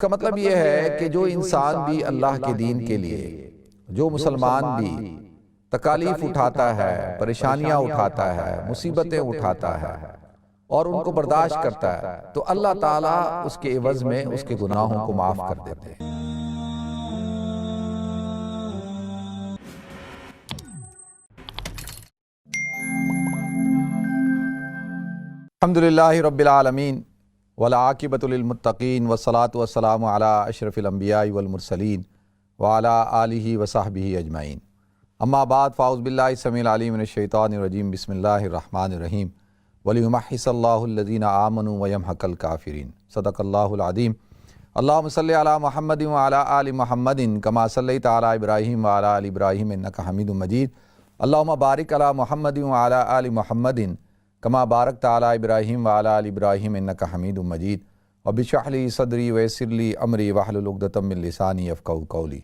کا مطلب یہ ہے کہ جو انسان بھی اللہ کے دین کے لیے، جو مسلمان بھی تکالیف اٹھاتا ہے، پریشانیاں اٹھاتا ہے، مصیبتیں اٹھاتا ہے اور ان کو برداشت کرتا ہے تو اللہ تعالیٰ اس کے عوض میں اس کے گناہوں کو معاف کر دیتے ہیں۔ الحمدللہ رب العالمین والعاقبۃ للمتقین والصلاۃ والسلام علی اشرف الانبیاء والمرسلین وعلی آلہ وصحبہ اجمعین، اما بعد فاعوذ باللہ السمیع العلیم من الشیطان الرجیم، بسم اللہ الرحمن الرحیم، ولیمحص اللہ الذین آمنوا ویمحق الکافرین، صدق اللہ العظیم۔ اللہم صلی علی محمد وعلی آل محمد کما صلیت علی ابراہیم وعلی آل ابراہیم انک حمید مجید، اللہم بارک علی محمد وعلی آل محمد کما بارکت علی ابراہیم وعلی آل ابراہیم انک حمید مجید، رب اشرح لی صدری ویسر لی امری واحلل عقدۃ من لسانی یفقہوا قولی۔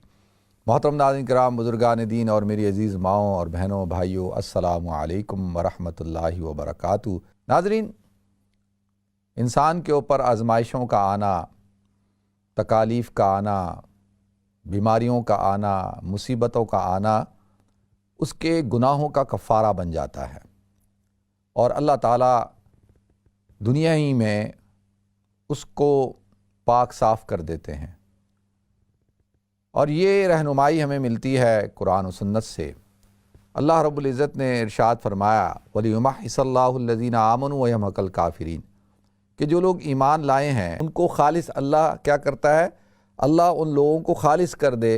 محترم ناظرین کرام، بزرگان دین اور میری عزیز ماؤں اور بہنوں بھائیوں، السلام علیکم ورحمۃ اللہ وبرکاتہ۔ ناظرین، انسان کے اوپر آزمائشوں کا آنا، تکالیف کا آنا، بیماریوں کا آنا، مصیبتوں کا آنا اس کے گناہوں کا کفارہ بن جاتا ہے، اور اللہ تعالیٰ دنیا ہی میں اس کو پاک صاف کر دیتے ہیں، اور یہ رہنمائی ہمیں ملتی ہے قرآن و سنت سے۔ اللہ رب العزت نے ارشاد فرمایا وَلِيُمَحِّصَ اللَّهُ الَّذِينَ آمَنُوا وَيَمْحَقَ الْكَافِرِينَ، کہ جو لوگ ایمان لائے ہیں ان کو خالص اللہ کیا کرتا ہے؟ اللہ ان لوگوں کو خالص کر دے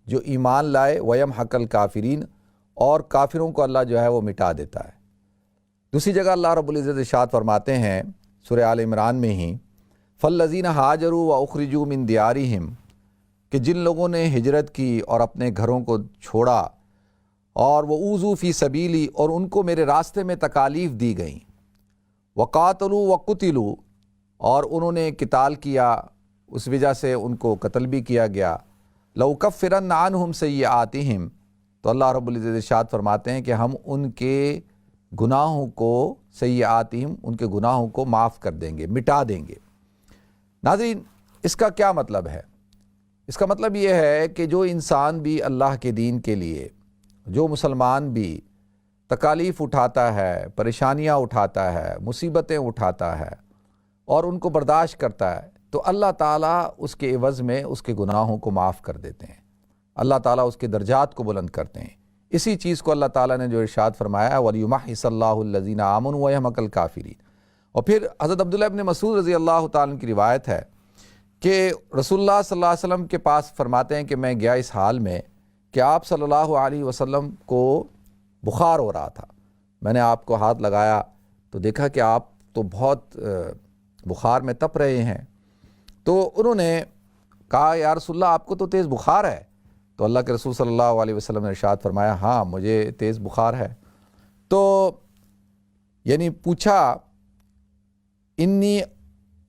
جو ایمان لائے، وَيَمْحَقَ الْكَافِرِينَ، اور کافروں کو اللہ جو ہے وہ مٹا دیتا ہے۔ دوسری جگہ اللہ رب العزت ارشاد فرماتے ہیں سورہ آل عمران میں ہی، فَالَّذِينَ هَاجَرُوا وَأُخْرِجُوا مِن دِيَارِهِمْ، کہ جن لوگوں نے ہجرت کی اور اپنے گھروں کو چھوڑا، اور وَأُوذُوا فِي سَبِيلِي، اور ان کو میرے راستے میں تکالیف دی گئیں، وَقَاتَلُوا وَقُتِلُوا، اور انہوں نے قتال کیا، اس وجہ سے ان کو قتل بھی کیا گیا، لَأُكَفِّرَنَّ عَنْهُمْ سَيِّئَاتِهِمْ، تو اللہ رب العزت ارشاد فرماتے ہیں کہ ہم ان کے گناہوں کو، سیئاتہم، ان کے گناہوں کو معاف کر دیں گے، مٹا دیں گے۔ ناظرین، اس کا کیا مطلب ہے؟ اس کا مطلب یہ ہے کہ جو انسان بھی اللہ کے دین کے لیے، جو مسلمان بھی تکالیف اٹھاتا ہے، پریشانیاں اٹھاتا ہے، مصیبتیں اٹھاتا ہے اور ان کو برداشت کرتا ہے تو اللہ تعالیٰ اس کے عوض میں اس کے گناہوں کو معاف کر دیتے ہیں، اللہ تعالیٰ اس کے درجات کو بلند کرتے ہیں۔ اسی چیز کو اللہ تعالیٰ نے جو ارشاد فرمایا وَلِيُمَحِّصَ اللَّهُ الَّذِينَ آمَنُوا وَيَمْحَقَ الْكَافِرِينَ۔ اور پھر حضرت عبداللہ ابن مسعود رضی اللہ تعالیٰ عنہ کی روایت ہے کہ رسول اللہ صلی اللہ علیہ وسلم کے پاس فرماتے ہیں کہ میں گیا اس حال میں کہ آپ صلی اللہ علیہ وسلم کو بخار ہو رہا تھا، میں نے آپ کو ہاتھ لگایا تو دیکھا کہ آپ تو بہت بخار میں تپ رہے ہیں، تو انہوں نے کہا یا رسول اللہ آپ کو تو تیز بخار ہے، تو اللہ کے رسول صلی اللہ علیہ وسلم نے ارشاد فرمایا ہاں مجھے تیز بخار ہے، تو یعنی پوچھا انی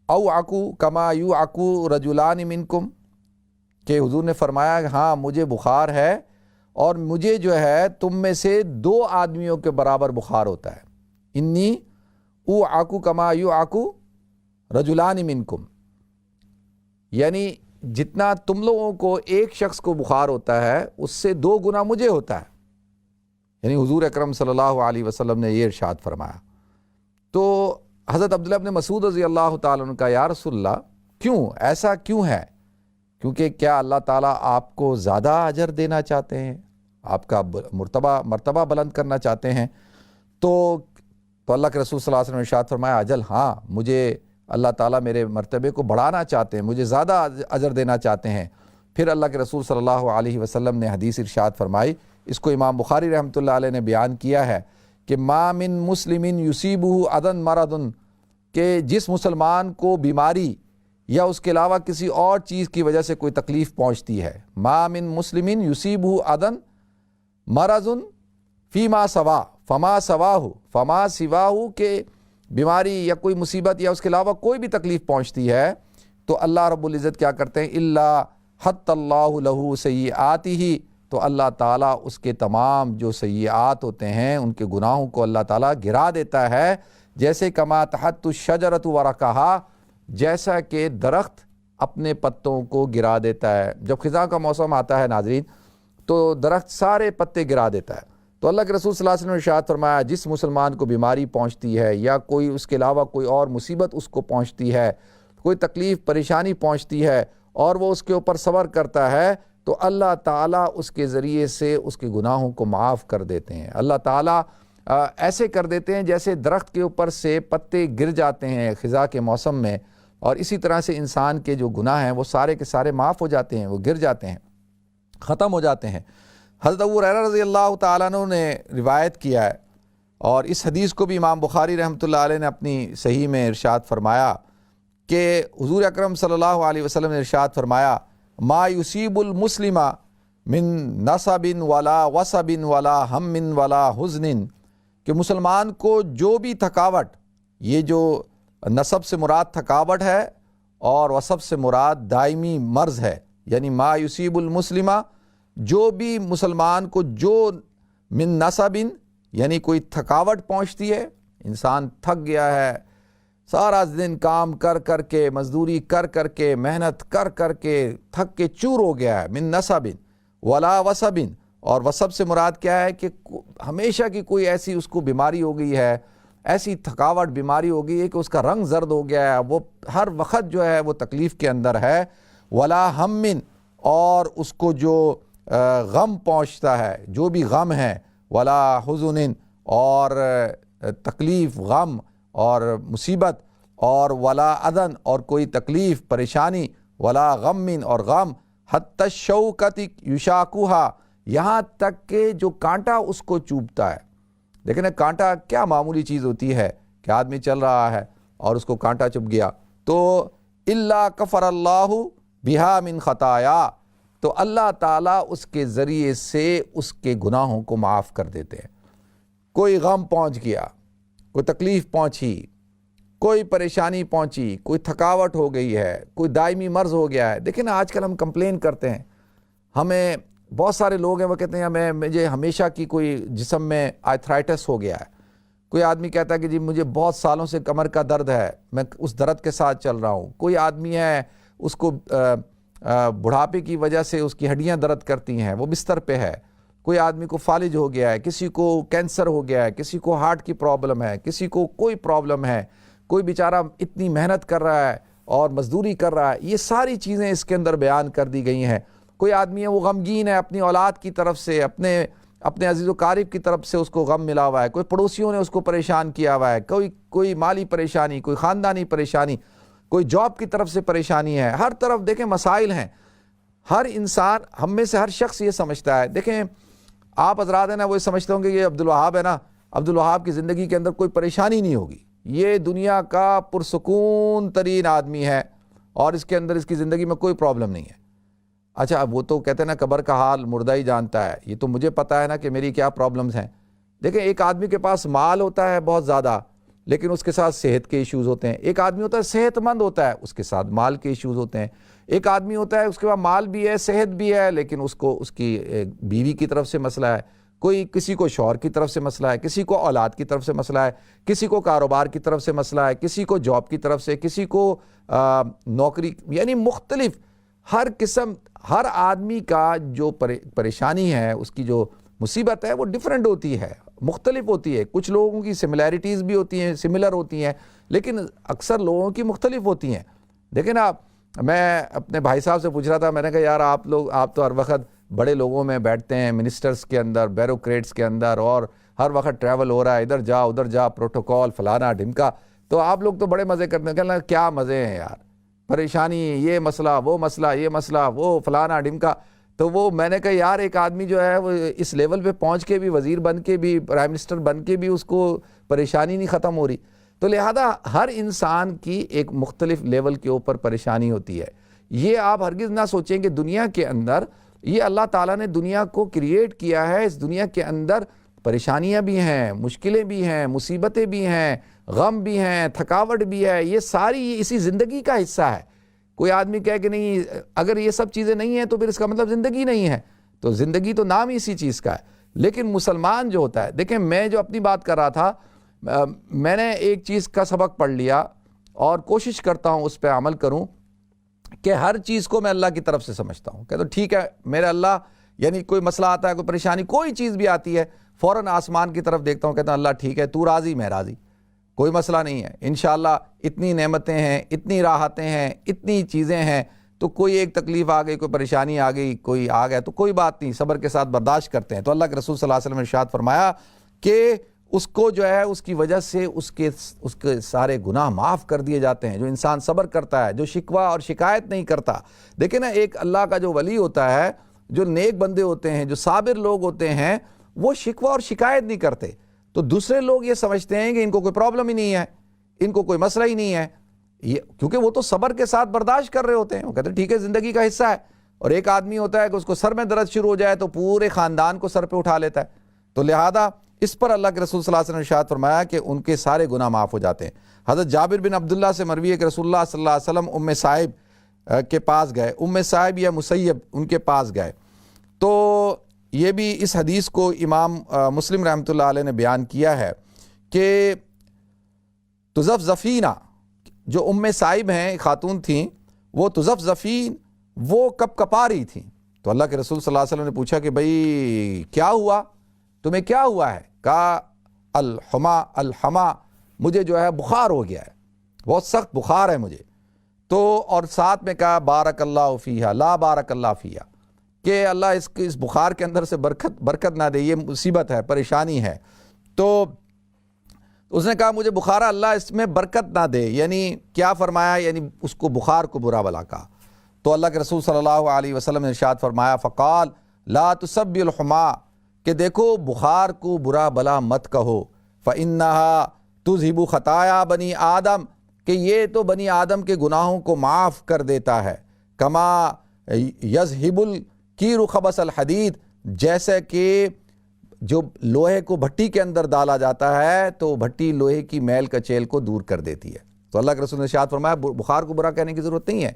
اوعکو کما یوعکو رجلان منکم، کہ حضور نے فرمایا ہاں مجھے بخار ہے اور مجھے جو ہے تم میں سے 2 آدمیوں کے برابر بخار ہوتا ہے، انی اوعکو کما یوعکو رجلان منکم، یعنی جتنا تم لوگوں کو ایک شخص کو بخار ہوتا ہے اس سے 2 گنا مجھے ہوتا ہے، یعنی حضور اکرم صلی اللہ علیہ وسلم نے یہ ارشاد فرمایا۔ تو حضرت عبداللہ ابن مسعود رضی اللہ تعالیٰ عنہ کا یا رسول اللہ کیوں ایسا کیوں ہے؟ کیونکہ کیا اللہ تعالیٰ آپ کو زیادہ اجر دینا چاہتے ہیں، آپ کا مرتبہ بلند کرنا چاہتے ہیں؟ تو اللہ کے رسول صلی اللہ علیہ وسلم نے ارشاد فرمایا اجل ہاں، مجھے اللہ تعالیٰ میرے مرتبے کو بڑھانا چاہتے ہیں، مجھے زیادہ اجر دینا چاہتے ہیں۔ پھر اللہ کے رسول صلی اللہ علیہ وسلم نے حدیث ارشاد فرمائی، اس کو امام بخاری رحمۃ اللہ علیہ نے بیان کیا ہے کہ ما من مسلم یصیبہ اذن مرض، کہ جس مسلمان کو بیماری یا اس کے علاوہ کسی اور چیز کی وجہ سے کوئی تکلیف پہنچتی ہے، ما من مسلم یصیبہ اذن مرض فیما سوا فما سواہ فما سواہ، کہ بیماری یا کوئی مصیبت یا اس کے علاوہ کوئی بھی تکلیف پہنچتی ہے تو اللہ رب العزت کیا کرتے ہیں الا حط اللہ لہ سیئاتہ، تو اللہ تعالیٰ اس کے تمام جو سیئات ہوتے ہیں ان کے گناہوں کو اللہ تعالیٰ گرا دیتا ہے، جیسے کما تحت الشجرۃ ورقہا، جیسا کہ درخت اپنے پتوں کو گرا دیتا ہے۔ جب خزاں کا موسم آتا ہے ناظرین تو درخت سارے پتے گرا دیتا ہے۔ تو اللہ کے رسول صلی اللہ علیہ وسلم نے ارشاد فرمایا جس مسلمان کو بیماری پہنچتی ہے یا کوئی اس کے علاوہ کوئی اور مصیبت اس کو پہنچتی ہے، کوئی تکلیف پریشانی پہنچتی ہے اور وہ اس کے اوپر صبر کرتا ہے تو اللہ تعالیٰ اس کے ذریعے سے اس کے گناہوں کو معاف کر دیتے ہیں۔ اللہ تعالیٰ ایسے کر دیتے ہیں جیسے درخت کے اوپر سے پتے گر جاتے ہیں خزاں کے موسم میں، اور اسی طرح سے انسان کے جو گناہ ہیں وہ سارے کے سارے معاف ہو جاتے ہیں، وہ گر جاتے ہیں، ختم ہو جاتے ہیں۔ حضرت ابو ہریرہ رضی اللہ تعالیٰ عنہ نے روایت کیا ہے، اور اس حدیث کو بھی امام بخاری رحمۃ اللہ علیہ نے اپنی صحیح میں ارشاد فرمایا کہ حضور اکرم صلی اللہ علیہ وسلم نے ارشاد فرمایا ما یصیب المسلم من نصب ولا وصب ولا ہم ولا حزن، کہ مسلمان کو جو بھی تھکاوٹ، یہ جو نصب سے مراد تھکاوٹ ہے اور وصب سے مراد دائمی مرض ہے، یعنی ما یصیب المسلم، جو بھی مسلمان کو جو من نصب یعنی کوئی تھکاوٹ پہنچتی ہے، انسان تھک گیا ہے، سارا دن کام کر کر کے، مزدوری کر کر کے، محنت کر کر کے تھک کے چور ہو گیا ہے، من نصب ولا وصب، اور وصب سے مراد کیا ہے کہ ہمیشہ کی کوئی ایسی اس کو بیماری ہو گئی ہے، ایسی تھکاوٹ بیماری ہو گئی ہے کہ اس کا رنگ زرد ہو گیا ہے، وہ ہر وقت جو ہے وہ تکلیف کے اندر ہے، ولا ہم، اور اس کو جو غم پہنچتا ہے، جو بھی غم ہے، ولا حزن، اور تکلیف، غم اور مصیبت، اور ولا اذن، اور کوئی تکلیف پریشانی، ولا غم، اور غم، حتی الشوکۃ یشاکھا، یہاں تک کہ جو کانٹا اس کو چوبتا ہے۔ لیکن کانٹا کیا معمولی چیز ہوتی ہے کہ آدمی چل رہا ہے اور اس کو کانٹا چبھ گیا، تو الا کفر اللہ بہا من خطایا، تو اللہ تعالیٰ اس کے ذریعے سے اس کے گناہوں کو معاف کر دیتے ہیں۔ کوئی غم پہنچ گیا، کوئی تکلیف پہنچی، کوئی پریشانی پہنچی، کوئی تھکاوٹ ہو گئی ہے، کوئی دائمی مرض ہو گیا ہے۔ دیکھیں نا آج کل ہم کمپلین کرتے ہیں، ہمیں بہت سارے لوگ ہیں وہ کہتے ہیں مجھے ہمیشہ کی کوئی جسم میں آرتھرائٹس ہو گیا ہے، کوئی آدمی کہتا ہے کہ جی مجھے بہت سالوں سے کمر کا درد ہے، میں اس درد کے ساتھ چل رہا ہوں، کوئی آدمی ہے اس کو بڑھاپے کی وجہ سے اس کی ہڈیاں درد کرتی ہیں، وہ بستر پہ ہے، کوئی آدمی کو فالج ہو گیا ہے، کسی کو کینسر ہو گیا ہے، کسی کو ہارٹ کی پرابلم ہے، کسی کو کوئی پرابلم ہے، کوئی بیچارہ اتنی محنت کر رہا ہے اور مزدوری کر رہا ہے، یہ ساری چیزیں اس کے اندر بیان کر دی گئی ہیں۔ کوئی آدمی ہے وہ غمگین ہے اپنی اولاد کی طرف سے، اپنے عزیز و قارب کی طرف سے اس کو غم ملا ہوا ہے، کوئی پڑوسیوں نے اس کو پریشان کیا ہوا ہے، کوئی مالی پریشانی، کوئی خاندانی پریشانی، کوئی جاب کی طرف سے پریشانی ہے، ہر طرف دیکھیں مسائل ہیں۔ ہر انسان، ہم میں سے ہر شخص یہ سمجھتا ہے، دیکھیں آپ حضرات ہیں نا وہ یہ سمجھتے ہوں کہ یہ عبدالوہاب ہے نا، عبدالوہاب کی زندگی کے اندر کوئی پریشانی نہیں ہوگی، یہ دنیا کا پرسکون ترین آدمی ہے اور اس کے اندر اس کی زندگی میں کوئی پرابلم نہیں ہے۔ اچھا وہ تو کہتے ہیں نا قبر کا حال مردہ ہی جانتا ہے، یہ تو مجھے پتہ ہے نا کہ میری کیا پرابلمز ہیں۔ دیکھیں ایک آدمی کے پاس مال ہوتا ہے بہت زیادہ، لیکن اس کے ساتھ صحت کے ایشوز ہوتے ہیں۔ ایک آدمی ہوتا ہے صحت مند ہوتا ہے، اس کے ساتھ مال کے ایشوز ہوتے ہیں۔ ایک آدمی ہوتا ہے اس کے پاس مال بھی ہے، صحت بھی ہے، لیکن اس کو اس کی بیوی کی طرف سے مسئلہ ہے، کسی کو شوہر کی طرف سے مسئلہ ہے، کسی کو اولاد کی طرف سے مسئلہ ہے، کسی کو کاروبار کی طرف سے مسئلہ ہے، کسی کو جاب کی طرف سے، کسی کو نوکری، یعنی مختلف ہر قسم، ہر آدمی کا جو پریشانی ہے، اس کی جو مصیبت ہے وہ ڈیفرنٹ ہوتی ہے، مختلف ہوتی ہے۔ کچھ لوگوں کی سملیرٹیز بھی ہوتی ہیں، سملر ہوتی ہیں، لیکن اکثر لوگوں کی مختلف ہوتی ہیں۔ دیکھیں نا میں اپنے بھائی صاحب سے پوچھ رہا تھا، میں نے کہا یار آپ تو ہر وقت بڑے لوگوں میں بیٹھتے ہیں، منسٹرز کے اندر، بیوروکریٹس کے اندر، اور ہر وقت ٹریول ہو رہا ہے، ادھر جا ادھر جا، پروٹوکول فلانا ڈھمکا، تو آپ لوگ تو بڑے مزے کرتے ہیں۔ کہنا کیا مزے ہیں یار، پریشانی، یہ مسئلہ، وہ مسئلہ، یہ مسئلہ، وہ فلانا ڈھمکا۔ تو وہ میں نے کہا یار ایک آدمی جو ہے وہ اس لیول پہ پہنچ کے بھی، وزیر بن کے بھی، پرائم منسٹر بن کے بھی اس کو پریشانی نہیں ختم ہو رہی۔ تو لہذا ہر انسان کی ایک مختلف لیول کے اوپر پریشانی ہوتی ہے۔ یہ آپ ہرگز نہ سوچیں کہ دنیا کے اندر، یہ اللہ تعالیٰ نے دنیا کو کریٹ کیا ہے، اس دنیا کے اندر پریشانیاں بھی ہیں، مشکلیں بھی ہیں، مصیبتیں بھی ہیں، غم بھی ہیں، تھکاوٹ بھی ہے، یہ ساری اسی زندگی کا حصہ ہے۔ کوئی آدمی کہے کہ نہیں اگر یہ سب چیزیں نہیں ہیں تو پھر اس کا مطلب زندگی نہیں ہے، تو زندگی تو نام ہی اسی چیز کا ہے۔ لیکن مسلمان جو ہوتا ہے، دیکھیں میں جو اپنی بات کر رہا تھا، میں نے ایک چیز کا سبق پڑھ لیا اور کوشش کرتا ہوں اس پہ عمل کروں کہ ہر چیز کو میں اللہ کی طرف سے سمجھتا ہوں، کہ تو ٹھیک ہے میرے اللہ، یعنی کوئی مسئلہ آتا ہے، کوئی پریشانی، کوئی چیز بھی آتی ہے، فوراً آسمان کی طرف دیکھتا ہوں، کہتا ہوں اللہ ٹھیک ہے، تو راضی میں راضی، کوئی مسئلہ نہیں ہے، انشاءاللہ اتنی نعمتیں ہیں، اتنی راحتیں ہیں، اتنی چیزیں ہیں، تو کوئی ایک تکلیف آ گئی، کوئی پریشانی آ گئی، کوئی آ گیا تو کوئی بات نہیں، صبر کے ساتھ برداشت کرتے ہیں۔ تو اللہ کے رسول صلی اللہ علیہ وسلم نے ارشاد فرمایا کہ اس کو جو ہے اس کی وجہ سے اس کے سارے گناہ معاف کر دیے جاتے ہیں، جو انسان صبر کرتا ہے، جو شکوہ اور شکایت نہیں کرتا۔ دیکھیں نا، ایک اللہ کا جو ولی ہوتا ہے، جو نیک بندے ہوتے ہیں، جو صابر لوگ ہوتے ہیں، وہ شکوہ اور شکایت نہیں کرتے، تو دوسرے لوگ یہ سمجھتے ہیں کہ ان کو کوئی پرابلم ہی نہیں ہے، ان کو کوئی مسئلہ ہی نہیں ہے، کیونکہ وہ تو صبر کے ساتھ برداشت کر رہے ہوتے ہیں، وہ کہتے ہیں ٹھیک ہے زندگی کا حصہ ہے۔ اور ایک آدمی ہوتا ہے کہ اس کو سر میں درد شروع ہو جائے تو پورے خاندان کو سر پہ اٹھا لیتا ہے، تو لہذا اس پر اللہ کے رسول صلی اللہ علیہ وسلم نے ارشاد فرمایا کہ ان کے سارے گناہ معاف ہو جاتے ہیں۔ حضرت جابر بن عبداللہ سے مروی ہے کہ رسول اللہ صلی اللہ علیہ وسلم ام صائب کے پاس گئے، ام صائب یا مسیب ان کے پاس گئے، تو یہ بھی اس حدیث کو امام مسلم رحمۃ اللہ علیہ نے بیان کیا ہے کہ تزفزفینہ، جو ام صائب ہیں خاتون تھیں، وہ تزفزفین، وہ کپ کپا رہی تھیں، تو اللہ کے رسول صلی اللہ علیہ وسلم نے پوچھا کہ بھئی کیا ہوا، تمہیں کیا ہوا ہے؟ کہا الحما، مجھے جو ہے بخار ہو گیا ہے، بہت سخت بخار ہے مجھے، تو اور ساتھ میں کہا بارک اللہ فیہا لا بارک اللہ فیہا، کہ اللہ اس بخار کے اندر سے برکت نہ دے، یہ مصیبت ہے، پریشانی ہے۔ تو اس نے کہا مجھے بخار ہے، اللہ اس میں برکت نہ دے، یعنی کیا فرمایا، یعنی اس کو بخار کو برا بلا کہا۔ تو اللہ کے رسول صلی اللہ علیہ وسلم نے ارشاد فرمایا فقال لا تسبی الحما، کہ دیکھو بخار کو برا بلا مت کہو، فإنها تذہب خطایا بنی آدم، کہ یہ تو بنی آدم کے گناہوں کو معاف کر دیتا ہے، کما یذہب الکیر خبث الحدید، جیسے کہ جو لوہے کو بھٹی کے اندر ڈالا جاتا ہے تو بھٹی لوہے کی میل کچیل کو دور کر دیتی ہے۔ تو اللہ کے رسول نے ارشاد فرمایا بخار کو برا کہنے کی ضرورت نہیں ہے،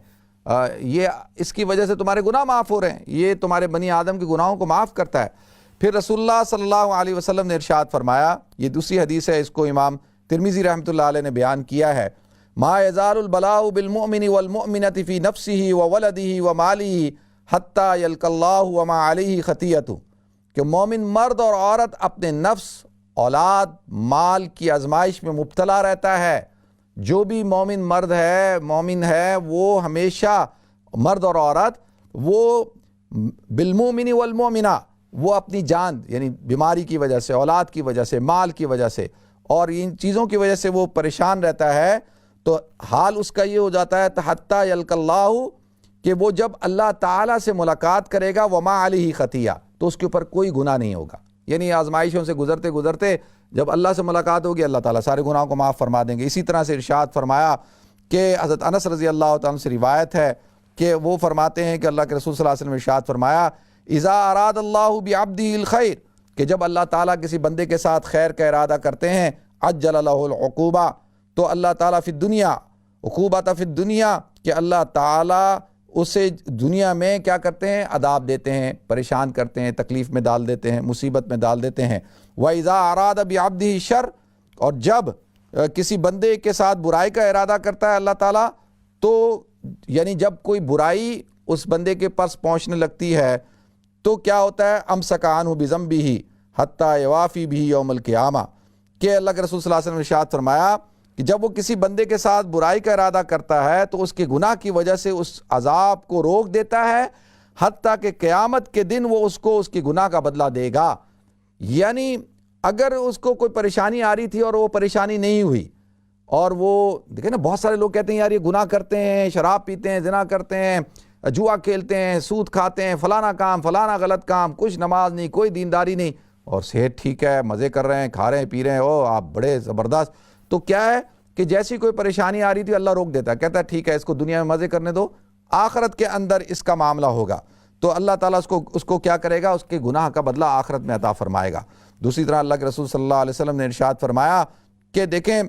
یہ اس کی وجہ سے تمہارے گناہ معاف ہو رہے ہیں، یہ تمہارے بنی آدم کے گناہوں کو معاف کرتا ہے۔ پھر رسول اللہ صلی اللہ علیہ وسلم نے ارشاد فرمایا، یہ دوسری حدیث ہے، اس کو امام ترمذی رحمۃ اللہ علیہ نے بیان کیا ہے، ما یزال البلاء بالمؤمن والمؤمنة فی نفسه وولده وماله حتی یلقى اللہ وما علیہ خطیئۃ، کہ مومن مرد اور عورت اپنے نفس، اولاد، مال کی آزمائش میں مبتلا رہتا ہے۔ جو بھی مومن مرد ہے، مومن ہے، وہ ہمیشہ، مرد اور عورت، وہ بالمؤمن والمؤمنہ، وہ اپنی جان یعنی بیماری کی وجہ سے، اولاد کی وجہ سے، مال کی وجہ سے اور ان چیزوں کی وجہ سے وہ پریشان رہتا ہے، تو حال اس کا یہ ہو جاتا ہے حتی یلقى اللہ، کہ وہ جب اللہ تعالیٰ سے ملاقات کرے گا وما علیہ خطیہ، تو اس کے اوپر کوئی گناہ نہیں ہوگا، یعنی آزمائشوں سے گزرتے گزرتے جب اللہ سے ملاقات ہوگی اللہ تعالیٰ سارے گناہوں کو معاف فرما دیں گے۔ اسی طرح سے ارشاد فرمایا کہ حضرت انس رضی اللہ تعالیٰ سے روایت ہے کہ وہ فرماتے ہیں کہ اللہ کے رسول صلی اللہ علیہ وسلم نے ارشاد فرمایا اذا اراد اللہ بعبدہ الخیر، کہ جب اللہ تعالیٰ کسی بندے کے ساتھ خیر کا ارادہ کرتے ہیں، عجل لہ العقوبہ، تو اللہ تعالیٰ فی الدنیا، عقوبۃ فی الدنیا، کہ اللہ تعالیٰ اسے دنیا میں کیا کرتے ہیں، عذاب دیتے ہیں، پریشان کرتے ہیں، تکلیف میں ڈال دیتے ہیں، مصیبت میں ڈال دیتے ہیں۔ وَإِذَا أَرَادَ بِعَبْدِهِ شر، اور جب کسی بندے کے ساتھ برائی کا ارادہ کرتا ہے اللہ تعالیٰ، تو یعنی جب کوئی برائی اس بندے کے پاس پہنچنے لگتی ہے تو کیا ہوتا ہے، أَمْسَكَ عَنْهُ بِذَنبِهِ حَتَّى يَوَافِي بِهِ يَوْمَ الْقِيَامَةِ، کہ اللہ کے رسول صلی اللہ علیہ وسلم نے ارشاد فرمایا کہ جب وہ کسی بندے کے ساتھ برائی کا ارادہ کرتا ہے تو اس کے گناہ کی وجہ سے اس عذاب کو روک دیتا ہے، حتیٰ کہ قیامت کے دن وہ اس کو اس کے گناہ کا بدلہ دے گا۔ یعنی اگر اس کو کوئی پریشانی آ رہی تھی اور وہ پریشانی نہیں ہوئی، اور وہ دیکھیں نا بہت سارے لوگ کہتے ہیں یار یہ گناہ کرتے ہیں، شراب پیتے ہیں، زنا کرتے ہیں، جوا کھیلتے ہیں، سود کھاتے ہیں، فلانا کام، فلانا غلط کام، کچھ نماز نہیں، کوئی دینداری نہیں، اور صحت ٹھیک ہے، مزے کر رہے ہیں، کھا رہے ہیں، پی رہے ہیں، او آپ بڑے زبردست۔ تو کیا ہے کہ جیسی کوئی پریشانی آ رہی تھی اللہ روک دیتا ہے، کہتا ہے ٹھیک ہے اس کو دنیا میں مزے کرنے دو، آخرت کے اندر اس کا معاملہ ہوگا، تو اللہ تعالیٰ اس کو کیا کرے گا، اس کے گناہ کا بدلہ آخرت میں عطا فرمائے گا۔ دوسری طرح اللہ کے رسول صلی اللہ علیہ وسلم نے ارشاد فرمایا کہ دیکھیں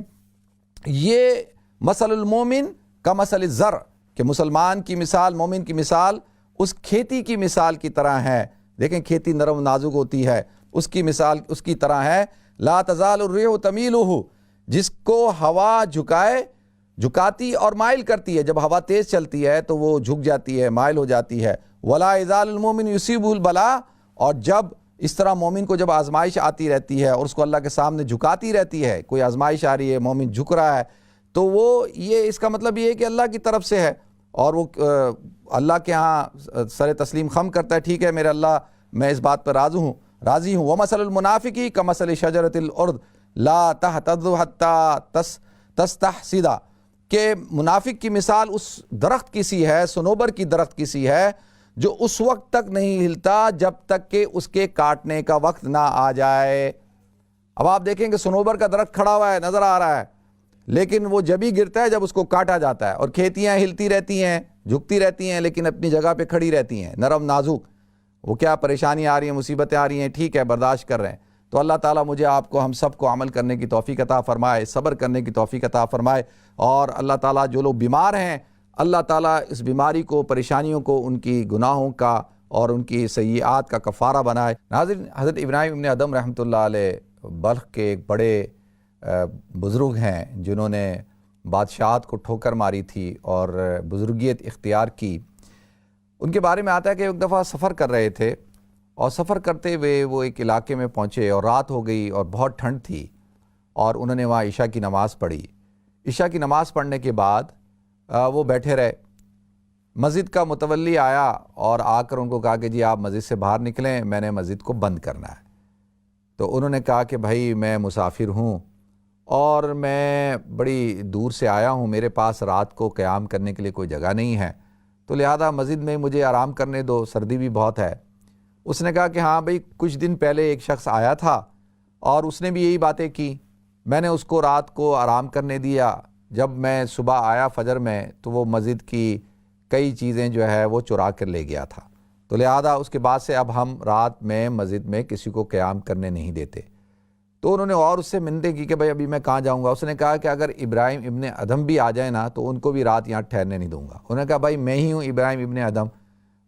یہ مثل المومن کا مثل الزرع، کہ مسلمان کی مثال، مومن کی مثال اس کھیتی کی مثال کی طرح ہے۔ دیکھیں کھیتی نرم نازک ہوتی ہے، اس کی مثال اس کی طرح ہے، لا تزال الريح تمیلہ، جس کو ہوا جھکائے جھکاتی اور مائل کرتی ہے. جب ہوا تیز چلتی ہے تو وہ جھک جاتی ہے, مائل ہو جاتی ہے. ولا یزال المؤمن یصیبہ البلاء, اور جب اس طرح مومن کو جب آزمائش آتی رہتی ہے اور اس کو اللہ کے سامنے جھکاتی رہتی ہے, کوئی آزمائش آ رہی ہے, مومن جھک رہا ہے, تو وہ یہ اس کا مطلب یہ ہے کہ اللہ کی طرف سے ہے, اور وہ اللہ کے ہاں سر تسلیم خم کرتا ہے, ٹھیک ہے میرے اللہ میں اس بات پر راضی ہوں. ومثل المنافق کمثل شجرۃ الارض لا تہتز حتی تستحصد, کہ منافق کی مثال اس درخت کی سی ہے, صنوبر کی درخت کی سی ہے, جو اس وقت تک نہیں ہلتا جب تک کہ اس کے کاٹنے کا وقت نہ آ جائے. اب آپ دیکھیں کہ صنوبر کا درخت کھڑا ہوا ہے, نظر آ رہا ہے, لیکن وہ جب ہی گرتا ہے جب اس کو کاٹا جاتا ہے. اور کھیتیاں ہلتی رہتی ہیں, جھکتی رہتی ہیں, لیکن اپنی جگہ پہ کھڑی رہتی ہیں, نرم نازک. وہ کیا پریشانی آ رہی ہیں, مصیبتیں آ رہی ہیں, ٹھیک ہے برداشت کر رہے ہیں. تو اللہ تعالیٰ مجھے آپ کو ہم سب کو عمل کرنے کی توفیق عطا فرمائے, صبر کرنے کی توفیق عطا فرمائے. اور اللہ تعالیٰ جو لوگ بیمار ہیں, اللہ تعالیٰ اس بیماری کو, پریشانیوں کو ان کی گناہوں کا اور ان کی سیئات کا کفارہ بنائے. ناظرین, حضرت ابراہیم ابن ادھم رحمۃ اللہ علیہ بلخ کے ایک بڑے بزرگ ہیں جنہوں نے بادشاہت کو ٹھوکر ماری تھی اور بزرگیت اختیار کی. ان کے بارے میں آتا ہے کہ ایک دفعہ سفر کر رہے تھے, اور سفر کرتے ہوئے وہ ایک علاقے میں پہنچے اور رات ہو گئی اور بہت ٹھنڈ تھی, اور انہوں نے وہاں عشاء کی نماز پڑھی. عشاء کی نماز پڑھنے کے بعد وہ بیٹھے رہے. مسجد کا متولی آیا اور آ کر ان کو کہا کہ جی آپ مسجد سے باہر نکلیں, میں نے مسجد کو بند کرنا ہے. تو انہوں نے کہا کہ بھائی میں مسافر ہوں اور میں بڑی دور سے آیا ہوں, میرے پاس رات کو قیام کرنے کے لیے کوئی جگہ نہیں ہے, تو لہذا مسجد میں مجھے آرام کرنے دو, سردی بھی بہت ہے. اس نے کہا کہ ہاں بھئی, کچھ دن پہلے ایک شخص آیا تھا اور اس نے بھی یہی باتیں کی, میں نے اس کو رات کو آرام کرنے دیا. جب میں صبح آیا فجر میں تو وہ مسجد کی کئی چیزیں جو ہے وہ چرا کر لے گیا تھا, تو لہذا اس کے بعد سے اب ہم رات میں مسجد میں کسی کو قیام کرنے نہیں دیتے. تو انہوں نے اور اس سے منتیں کی کہ بھئی ابھی میں کہاں جاؤں گا. اس نے کہا کہ اگر ابراہیم ابن ادھم بھی آ جائے نا تو ان کو بھی رات یہاں ٹھہرنے نہیں دوں گا. انہوں نے کہا بھائی میں ہی ہوں ابراہیم ابن ادھم.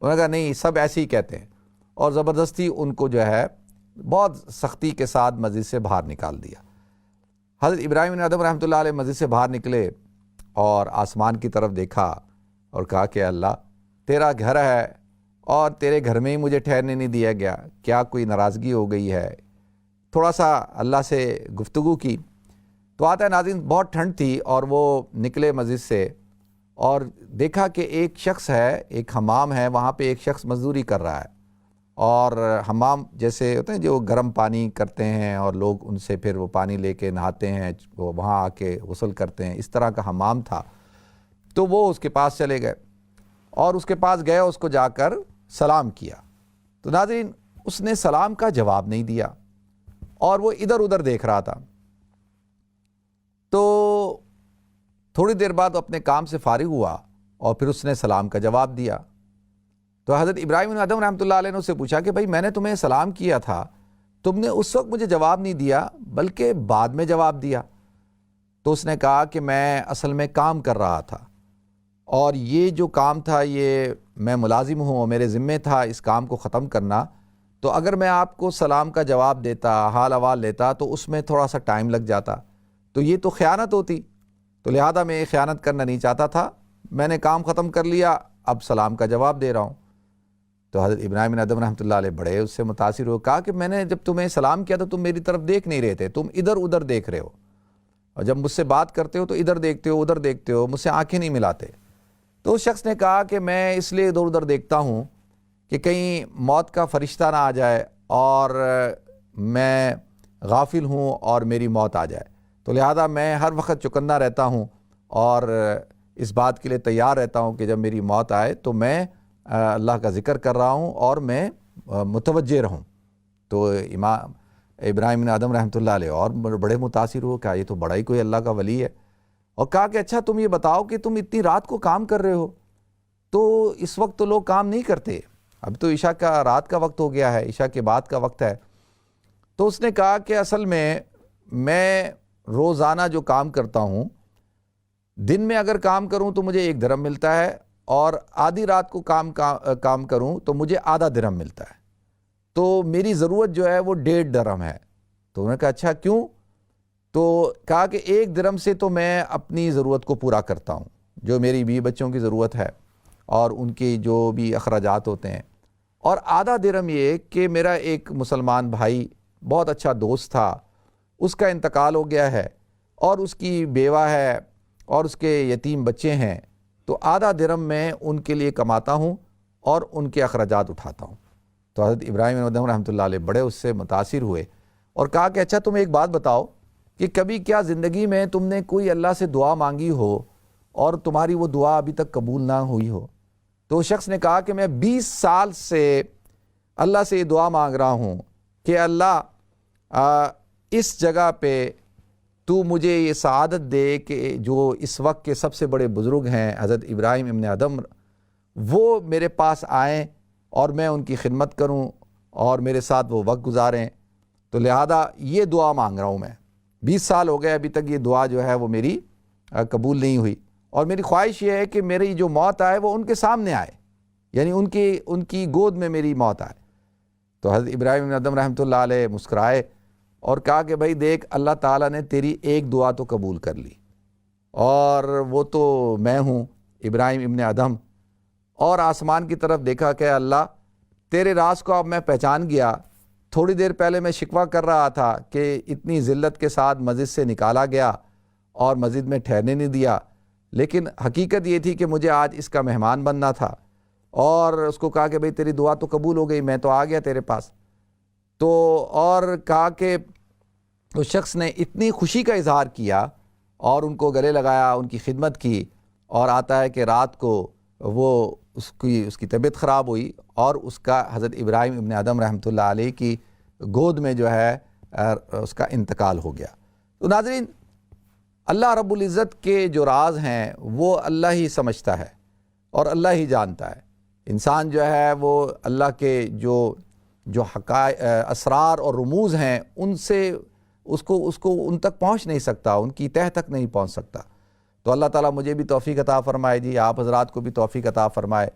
انہوں نے کہا نہیں, سب ایسے ہی کہتے ہیں, اور زبردستی ان کو جو ہے بہت سختی کے ساتھ مسجد سے باہر نکال دیا. حضرت ابراہیم بن ادھم رحمۃ اللہ علیہ مسجد سے باہر نکلے اور آسمان کی طرف دیکھا اور کہا کہ اللہ تیرا گھر ہے اور تیرے گھر میں ہی مجھے ٹھہرنے نہیں دیا گیا, کیا کوئی ناراضگی ہو گئی ہے؟ تھوڑا سا اللہ سے گفتگو کی. تو آتا ہے ناظرین, بہت ٹھنڈ تھی اور وہ نکلے مسجد سے اور دیکھا کہ ایک شخص ہے, ایک حمام ہے, وہاں پہ ایک شخص مزدوری کر رہا ہے. اور حمام جیسے ہوتے ہیں جو گرم پانی کرتے ہیں اور لوگ ان سے پھر وہ پانی لے کے نہاتے ہیں, وہ وہاں آ کے غسل کرتے ہیں, اس طرح کا حمام تھا. تو وہ اس کے پاس چلے گئے اور اس کے پاس گئے, اس کو جا کر سلام کیا. تو ناظرین اس نے سلام کا جواب نہیں دیا اور وہ ادھر ادھر دیکھ رہا تھا. تو تھوڑی دیر بعد وہ اپنے کام سے فارغ ہوا اور پھر اس نے سلام کا جواب دیا. تو حضرت ابراہیم بن ادھم رحمۃ اللہ علیہ نے اس سے پوچھا کہ بھائی میں نے تمہیں سلام کیا تھا, تم نے اس وقت مجھے جواب نہیں دیا بلکہ بعد میں جواب دیا. تو اس نے کہا کہ میں اصل میں کام کر رہا تھا اور یہ جو کام تھا یہ میں ملازم ہوں اور میرے ذمے تھا اس کام کو ختم کرنا, تو اگر میں آپ کو سلام کا جواب دیتا, حال احوال لیتا, تو اس میں تھوڑا سا ٹائم لگ جاتا, تو یہ تو خیانت ہوتی. تو لہذا میں یہ خیانت کرنا نہیں چاہتا تھا, میں نے کام ختم کر لیا, اب سلام کا جواب دے رہا ہوں. تو حضرت ابراہیم بن ادھم رحمۃ اللہ علیہ بڑے اس سے متاثر ہو, کہا کہ میں نے جب تمہیں سلام کیا تو تم میری طرف دیکھ نہیں رہے تھے, تم ادھر ادھر دیکھ رہے ہو, اور جب مجھ سے بات کرتے ہو تو ادھر دیکھتے ہو ادھر دیکھتے ہو, مجھ سے آنکھیں نہیں ملاتے. تو اس شخص نے کہا کہ میں اس لیے ادھر ادھر دیکھتا ہوں کہ کہیں موت کا فرشتہ نہ آ جائے اور میں غافل ہوں اور میری موت آ جائے, تو لہذا میں ہر وقت چوکنا رہتا ہوں اور اس بات کے لیے تیار رہتا ہوں کہ جب میری موت آئے تو میں اللہ کا ذکر کر رہا ہوں اور میں متوجہ رہوں. تو امام ابراہیم بن ادھم رحمۃ اللہ علیہ اور بڑے متاثر ہو, کہا یہ تو بڑا ہی کوئی اللہ کا ولی ہے. اور کہا کہ اچھا تم یہ بتاؤ کہ تم اتنی رات کو کام کر رہے ہو, تو اس وقت تو لوگ کام نہیں کرتے, اب تو عشاء کا رات کا وقت ہو گیا ہے, عشاء کے بعد کا وقت ہے. تو اس نے کہا کہ اصل میں روزانہ جو کام کرتا ہوں, دن میں اگر کام کروں تو مجھے 1 درہم ملتا ہے, اور آدھی رات کو کام کروں تو مجھے آدھا درہم ملتا ہے, تو میری ضرورت جو ہے وہ 1.5 درہم ہے. تو انہوں نے کہا اچھا کیوں؟ تو کہا کہ 1 درہم سے تو میں اپنی ضرورت کو پورا کرتا ہوں، جو میری بیوی بچوں کی ضرورت ہے اور ان کی جو بھی اخراجات ہوتے ہیں، اور آدھا درہم یہ کہ میرا ایک مسلمان بھائی بہت اچھا دوست تھا، اس کا انتقال ہو گیا ہے اور اس کی بیوہ ہے اور اس کے یتیم بچے ہیں، تو آدھا درہم میں ان کے لیے کماتا ہوں اور ان کے اخراجات اٹھاتا ہوں۔ تو حضرت ابراہیم ابن ادھم رحمۃ اللہ علیہ بڑے اس سے متاثر ہوئے اور کہا کہ اچھا تم ایک بات بتاؤ کہ کبھی کیا زندگی میں تم نے کوئی اللہ سے دعا مانگی ہو اور تمہاری وہ دعا ابھی تک قبول نہ ہوئی ہو؟ تو اس شخص نے کہا کہ میں 20 سال سے اللہ سے یہ دعا مانگ رہا ہوں کہ اللہ اس جگہ پہ تو مجھے یہ سعادت دے کہ جو اس وقت کے سب سے بڑے بزرگ ہیں حضرت ابراہیم ابن ادھم، وہ میرے پاس آئیں اور میں ان کی خدمت کروں اور میرے ساتھ وہ وقت گزاریں، تو لہذا یہ دعا مانگ رہا ہوں میں۔ 20 سال ہو گئے ابھی تک یہ دعا جو ہے وہ میری قبول نہیں ہوئی، اور میری خواہش یہ ہے کہ میری جو موت آئے وہ ان کے سامنے آئے، یعنی ان کی گود میں میری موت آئے۔ تو حضرت ابراہیم بن ادھم رحمۃ اللہ علیہ مسکرائے اور کہا کہ بھائی دیکھ، اللہ تعالیٰ نے تیری ایک دعا تو قبول کر لی، اور وہ تو میں ہوں ابراہیم ابن ادھم، اور آسمان کی طرف دیکھا کہ اللہ تیرے راز کو اب میں پہچان گیا۔ تھوڑی دیر پہلے میں شکوہ کر رہا تھا کہ اتنی ذلت کے ساتھ مسجد سے نکالا گیا اور مسجد میں ٹھہرنے نہیں دیا، لیکن حقیقت یہ تھی کہ مجھے آج اس کا مہمان بننا تھا، اور اس کو کہا کہ بھئی تیری دعا تو قبول ہو گئی، میں تو آ گیا تیرے پاس۔ تو اور کہا کہ اس شخص نے اتنی خوشی کا اظہار کیا اور ان کو گلے لگایا، ان کی خدمت کی، اور آتا ہے کہ رات کو وہ اس کی طبیعت خراب ہوئی اور اس کا حضرت ابراہیم ابن ادھم رحمۃ اللہ علیہ کی گود میں جو ہے اس کا انتقال ہو گیا۔ تو ناظرین، اللہ رب العزت کے جو راز ہیں وہ اللہ ہی سمجھتا ہے اور اللہ ہی جانتا ہے۔ انسان جو ہے وہ اللہ کے جو حقائق، اسرار اور رموز ہیں ان سے اس کو ان تک پہنچ نہیں سکتا، ان کی تہ تک نہیں پہنچ سکتا۔ تو اللہ تعالیٰ مجھے بھی توفیق عطا فرمائے جی، آپ حضرات کو بھی توفیق عطا فرمائے